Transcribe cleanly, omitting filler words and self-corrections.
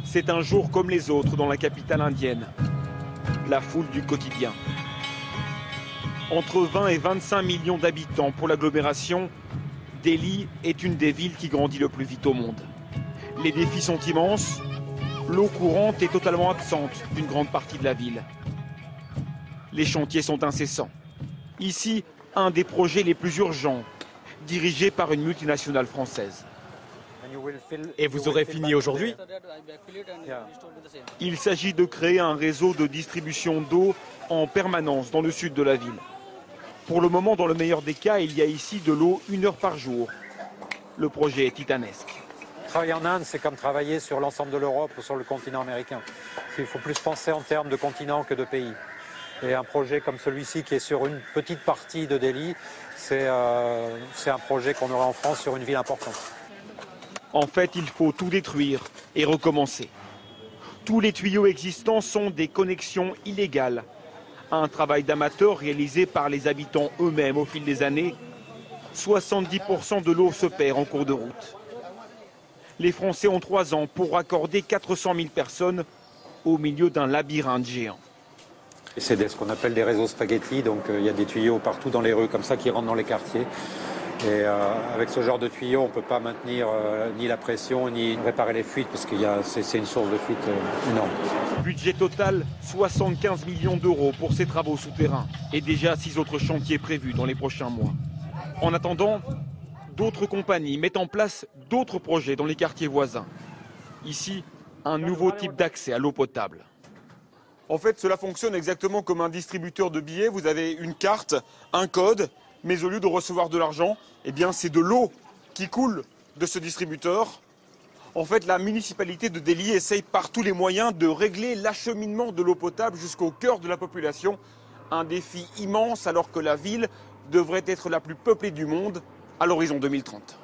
C'est un jour comme les autres dans la capitale indienne. La foule du quotidien. Entre 20 et 25 millions d'habitants pour l'agglomération, Delhi est une des villes qui grandit le plus vite au monde. Les défis sont immenses. L'eau courante est totalement absente d'une grande partie de la ville. Les chantiers sont incessants. Ici, un des projets les plus urgents, dirigé par une multinationale française. Et vous aurez fini aujourd'hui? Il s'agit de créer un réseau de distribution d'eau en permanence dans le sud de la ville. Pour le moment, dans le meilleur des cas, il y a ici de l'eau 1 heure par jour. Le projet est titanesque. Travailler en Inde, c'est comme travailler sur l'ensemble de l'Europe ou sur le continent américain. Il faut plus penser en termes de continent que de pays. Et un projet comme celui-ci, qui est sur une petite partie de Delhi, c'est un projet qu'on aurait en France sur une ville importante. En fait, il faut tout détruire et recommencer. Tous les tuyaux existants sont des connexions illégales. Un travail d'amateur réalisé par les habitants eux-mêmes au fil des années. 70% de l'eau se perd en cours de route. Les Français ont 3 ans pour raccorder 400 000 personnes au milieu d'un labyrinthe géant. C'est ce qu'on appelle des réseaux spaghettis, donc il y a des tuyaux partout dans les rues comme ça qui rentrent dans les quartiers. Et avec ce genre de tuyaux, on ne peut pas maintenir ni la pression, ni réparer les fuites, parce que c'est une source de fuite énorme. Budget total, 75 millions d'euros pour ces travaux souterrains. Et déjà 6 autres chantiers prévus dans les prochains mois. En attendant, d'autres compagnies mettent en place d'autres projets dans les quartiers voisins. Ici, un nouveau type d'accès à l'eau potable. En fait, cela fonctionne exactement comme un distributeur de billets. Vous avez une carte, un code, mais au lieu de recevoir de l'argent, eh bien, c'est de l'eau qui coule de ce distributeur. En fait, la municipalité de Delhi essaye par tous les moyens de régler l'acheminement de l'eau potable jusqu'au cœur de la population. Un défi immense alors que la ville devrait être la plus peuplée du monde à l'horizon 2030.